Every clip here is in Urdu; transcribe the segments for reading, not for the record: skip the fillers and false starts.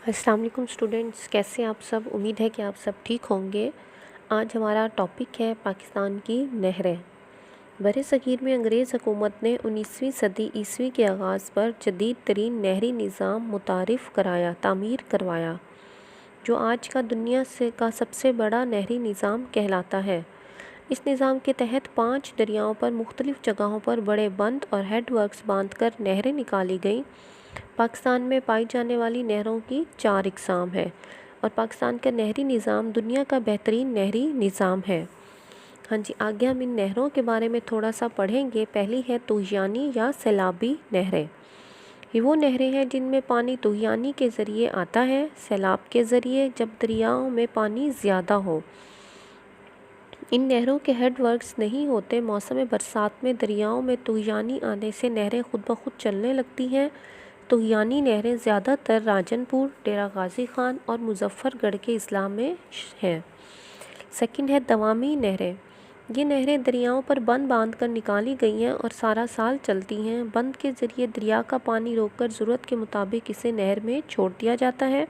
السلام علیکم اسٹوڈنٹس، کیسے آپ سب؟ امید ہے کہ آپ سب ٹھیک ہوں گے۔ آج ہمارا ٹاپک ہے پاکستان کی نہریں۔ بر صغیر میں انگریز حکومت نے 19ویں صدی عیسوی کے آغاز پر جدید ترین نہری نظام متعارف تعمیر کروایا، جو آج کا دنیا کا سب سے بڑا نہری نظام کہلاتا ہے۔ اس نظام کے تحت 5 دریاؤں پر مختلف جگہوں پر بڑے بند اور ہیڈ ورکس باندھ کر نہریں نکالی گئیں۔ پاکستان میں پائی جانے والی نہروں کی 4 اقسام ہیں اور پاکستان کا نہری نظام دنیا کا بہترین نہری نظام ہے۔ آگے ہم ان نہروں کے بارے میں تھوڑا سا پڑھیں گے۔ پہلی ہے طغیانی یا سیلابی نہریں۔ یہ وہ نہریں ہیں جن میں پانی طغیانی کے ذریعے آتا ہے، سیلاب کے ذریعے، جب دریاؤں میں پانی زیادہ ہو۔ ان نہروں کے ہیڈ ورکس نہیں ہوتے۔ موسم برسات میں دریاؤں میں طغیانی آنے سے نہریں خود بخود چلنے لگتی ہیں۔ طغیانی نہریں زیادہ تر راجن پور، ڈیرہ غازی خان اور مظفر گڑھ کے اضلاع میں ہیں۔ سیکنڈ ہے دوامی نہریں۔ یہ نہریں دریاؤں پر بند باندھ کر نکالی گئی ہیں اور سارا سال چلتی ہیں۔ بند کے ذریعے دریا کا پانی روک کر ضرورت کے مطابق اسے نہر میں چھوڑ دیا جاتا ہے۔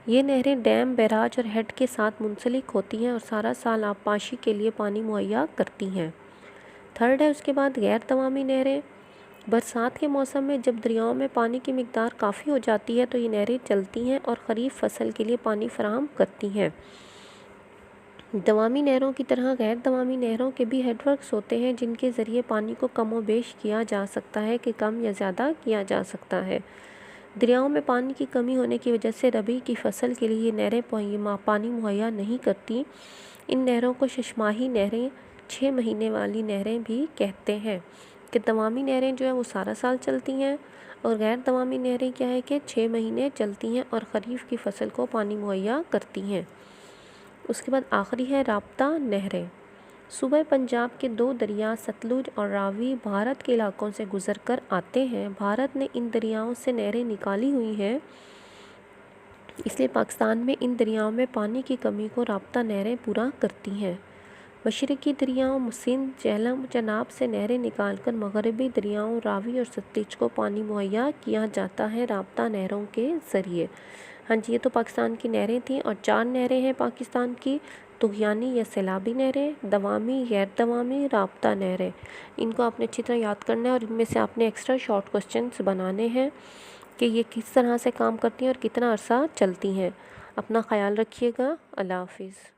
یہ نہریں ڈیم، بیراج اور ہیڈ کے ساتھ منسلک ہوتی ہیں اور سارا سال آبپاشی کے لیے پانی مہیا کرتی ہیں۔ تھرڈ ہے اس کے بعد غیر دوامی نہریں۔ برسات کے موسم میں جب دریاؤں میں پانی کی مقدار کافی ہو جاتی ہے تو یہ نہریں چلتی ہیں اور خریف فصل کے لیے پانی فراہم کرتی ہیں۔ دوامی نہروں کی طرح غیر دوامی نہروں کے بھی ہیڈ ورکس ہوتے ہیں جن کے ذریعے پانی کو کم و بیش کیا جا سکتا ہے کہ کم یا زیادہ کیا جا سکتا ہے۔ دریاؤں میں پانی کی کمی ہونے کی وجہ سے ربیع کی فصل کے لیے یہ نہریں پانی مہیا نہیں کرتی۔ ان نہروں کو ششماہی نہریں، 6 مہینے والی نہریں بھی کہتے ہیں کہ دوامی نہریں جو ہیں وہ سارا سال چلتی ہیں اور غیر دوامی نہریں کیا ہے کہ 6 مہینے چلتی ہیں اور خریف کی فصل کو پانی مہیا کرتی ہیں۔ اس کے بعد آخری ہے رابطہ نہریں۔ صوبہ پنجاب کے 2 دریا ستلج اور راوی بھارت کے علاقوں سے گزر کر آتے ہیں۔ بھارت نے ان دریاؤں سے نہریں نکالی ہوئی ہیں، اس لیے پاکستان میں ان دریاؤں میں پانی کی کمی کو رابطہ نہریں پورا کرتی ہیں۔ مشرقی دریاؤں سندھ، جہلم، چناب سے نہریں نکال کر مغربی دریاؤں راوی اور ستلج کو پانی مہیا کیا جاتا ہے رابطہ نہروں کے ذریعے۔ یہ تو پاکستان کی نہریں تھیں اور 4 نہریں ہیں پاکستان کی: طغیانی یا سیلابی نہریں، دوامی، غیر دوامی، رابطہ نہریں۔ ان کو آپ نے اچھی طرح یاد کرنا ہے اور ان میں سے آپ نے ایکسٹرا شارٹ کوسچنز بنانے ہیں کہ یہ کس طرح سے کام کرتی ہیں اور کتنا عرصہ چلتی ہیں۔ اپنا خیال رکھیے گا۔ اللہ حافظ۔